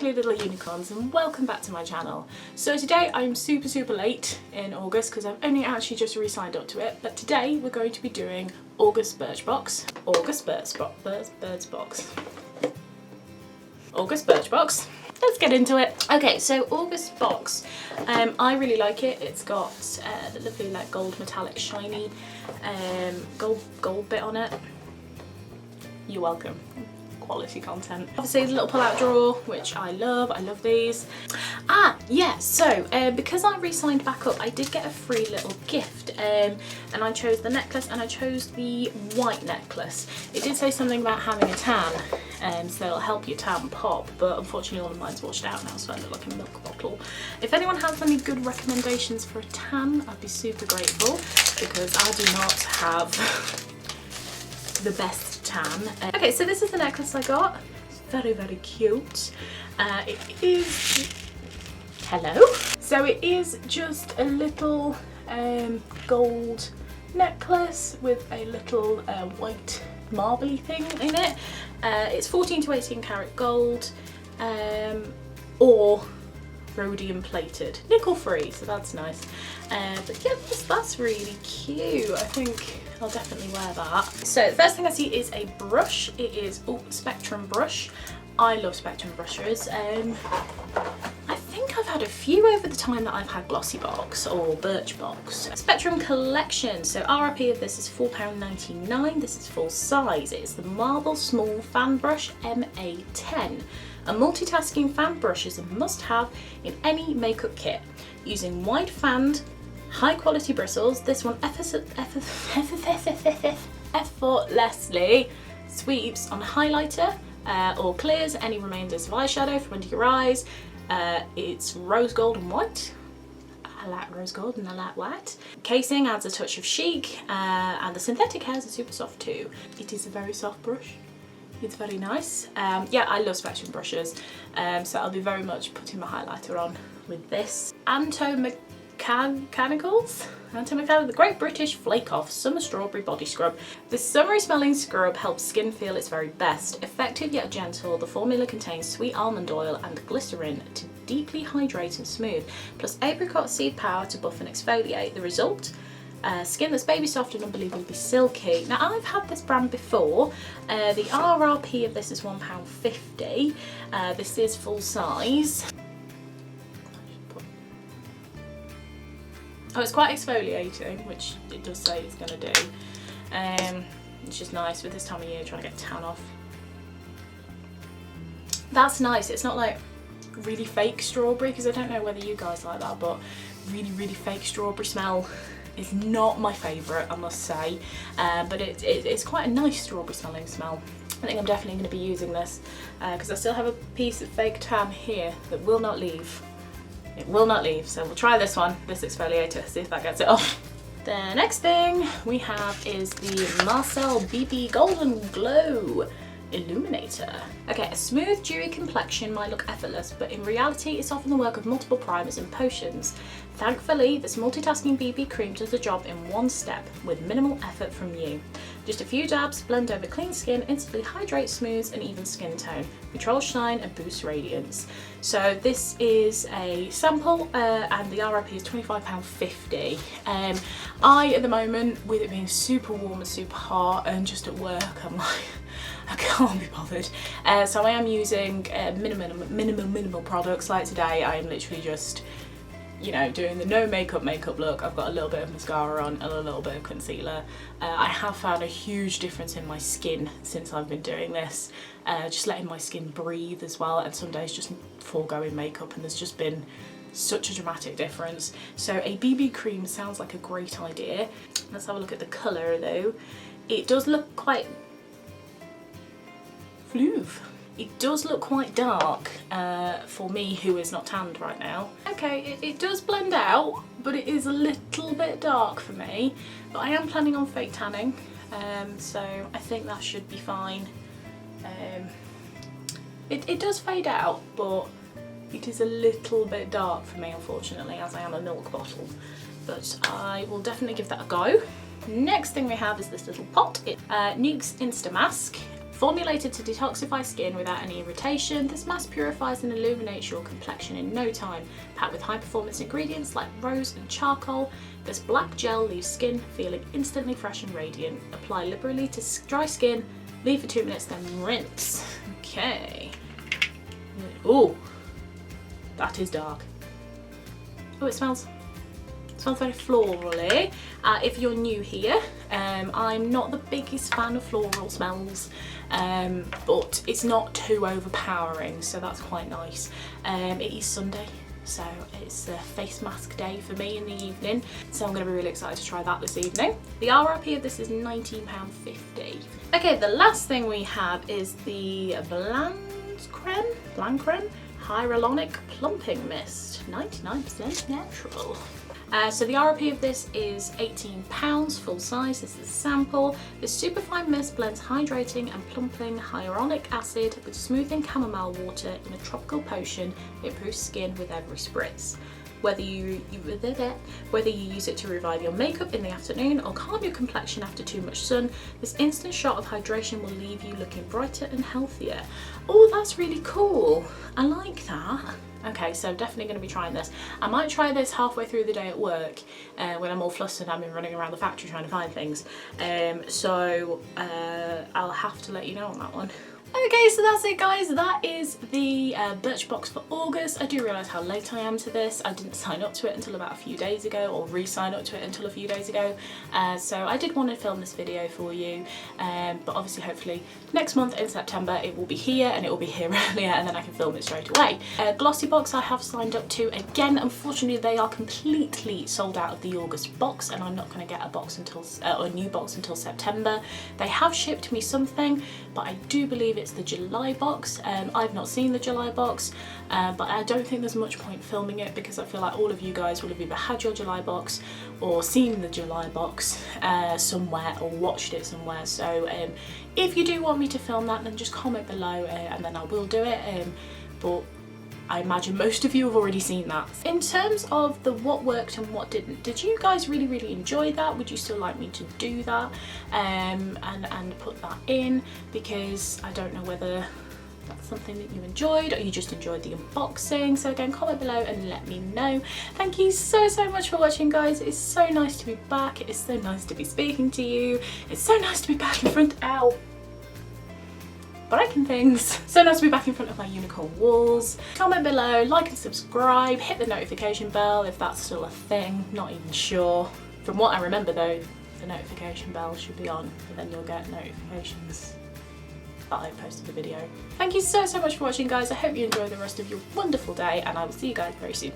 ugly little unicorns, and welcome back to my channel. So today I'm super late in August because I've only actually just re-signed up to it, but today we're going to be doing August Birchbox. August Birchbox. Let's get into it. Okay, so August box, I really like it. It's got the lovely like gold metallic shiny gold bit on it. You're welcome. Quality content. Obviously the little pull-out drawer, which I love these. Yeah, so because I re-signed back up, I did get a free little gift, and I chose the necklace and I chose the white necklace. It did say something about having a tan, so it'll help your tan pop, but unfortunately all of mine's washed out now, so I look like a milk bottle. If anyone has any good recommendations for a tan, I'd be super grateful, because I do not have the best tan. Okay, so this is the necklace I got. It's very cute. It is, hello. So it is just a little gold necklace with a little white marbly thing in it. It's 14 to 18 karat gold, or rhodium plated, nickel free, so that's nice. But yeah, that's really cute. I think I'll definitely wear that. So the first thing I see is a brush. It is Spectrum brush. I love Spectrum brushes. I think I've had a few over the time that I've had Glossybox or Birchbox. Spectrum collection. So RRP of this is £4.99. This is full size. It is the Marble Small Fan Brush MA10. A multitasking fan brush is a must-have in any makeup kit. Using wide fanned, high quality bristles, this one effortlessly sweeps on highlighter or clears any remainders of eyeshadow from under your eyes. It's rose gold and white. I like rose gold and I like white. Casing adds a touch of chic, and the synthetic hairs are super soft too. It is a very soft brush. It's very nice. Yeah, I love Spectrum brushes, so I'll be very much putting my highlighter on with this. Mechanicals, the Great British Flake Off Summer Strawberry Body Scrub. This summery smelling scrub helps skin feel its very best. Effective yet gentle, the formula contains sweet almond oil and glycerin to deeply hydrate and smooth, plus apricot seed power to buff and exfoliate. The result? Skin that's baby soft and unbelievably silky. Now I've had this brand before. The RRP of this is £1.50. This is full size. Oh, it's quite exfoliating, which it does say it's going to do. It's just nice with this time of year trying to get tan off. That's nice. It's not like really fake strawberry, because I don't know whether you guys like that, but really fake strawberry smell is not my favourite, I must say, but it's quite a nice strawberry smelling smell. I think I'm definitely going to be using this because I still have a piece of fake tan here that will not leave. It will not leave, so we'll try this one, this exfoliator, see if that gets it off. The next thing we have is the Marcel BB Golden Glow Illuminator. Okay, a smooth, dewy complexion might look effortless, but in reality it's often the work of multiple primers and potions. Thankfully, this multitasking BB cream does the job in one step with minimal effort from you. Just a few dabs, blend over clean skin, instantly hydrates, smooths an even skin tone, controls shine and boosts radiance. So this is a sample and the RRP is £25.50. I, at the moment, with it being super warm and super hot and just at work, I'm like, I can't be bothered. So I am using minimal products. Like today, I am literally just, you know, doing the no makeup look. I've got a little bit of mascara on and a little bit of concealer. I have found a huge difference in my skin since I've been doing this. Just letting my skin breathe as well, and some days just foregoing makeup, and there's just been such a dramatic difference. So a BB cream sounds like a great idea. Let's have a look at the colour though. It does look quite floof. It does look quite dark for me, who is not tanned right now. Okay, it does blend out, but it is a little bit dark for me. But I am planning on fake tanning, so I think that should be fine. It does fade out, but it is a little bit dark for me, unfortunately, as I am a milk bottle. But I will definitely give that a go. Next thing we have is this little pot. It's Nuke's Insta Mask Formulated to detoxify skin without any irritation, this mask purifies and illuminates your complexion in no time. Packed with high performance ingredients like rose and charcoal, this black gel leaves skin feeling instantly fresh and radiant. Apply liberally to dry skin, leave for 2 minutes, then rinse. Okay. Oh, that is dark. Oh, it smells very florally. If you're new here, I'm not the biggest fan of floral smells, but it's not too overpowering, so that's quite nice. It is Sunday, so it's a face mask day for me in the evening, so I'm going to be really excited to try that this evening. The RRP of this is £19.50. Okay, the last thing we have is the Blanc Creme Hyaluronic Plumping Mist, 99% natural. So the RRP of this is £18, full size. This is a sample. This superfine mist blends hydrating and plumping hyaluronic acid with smoothing chamomile water in a tropical potion. It improves skin with every spritz. Whether you use it to revive your makeup in the afternoon or calm your complexion after too much sun, this instant shot of hydration will leave you looking brighter and healthier. Oh, that's really cool. I like that. Okay, so definitely going to be trying this. I might try this halfway through the day at work when I'm all flustered and I've been running around the factory trying to find things. I'll have to let you know on that one. Okay, so that's it guys, that is the Birchbox for August. I do realise how late I am to this. I didn't sign up to it until about a few days ago, or re-sign up to it until a few days ago. So I did want to film this video for you, but obviously hopefully next month in September it will be here, and it will be here earlier, and then I can film it straight away. Glossy box I have signed up to. Again, unfortunately they are completely sold out of the August box, and I'm not going to get a box until a new box until September. They have shipped me something, but I do believe it's the July box. I've not seen the July box, but I don't think there's much point filming it because I feel like all of you guys will have either had your July box or seen the July box somewhere or watched it somewhere. So if you do want me to film that, then just comment below and then I will do it. But I imagine most of you have already seen that. In terms of the what worked and what didn't, did you guys really enjoy that? Would you still like me to do that and put that in? Because I don't know whether that's something that you enjoyed or you just enjoyed the unboxing. So again, comment below and let me know. Thank you so much for watching guys. It's so nice to be back. It's so nice to be speaking to you. It's so nice to be back in front breaking things. So nice to be back in front of my unicorn walls. Comment below, like and subscribe, hit the notification bell if that's still a thing, not even sure. From what I remember though, the notification bell should be on, and then you'll get notifications that I've posted a video. Thank you so much for watching guys. I hope you enjoy the rest of your wonderful day, and I will see you guys very soon.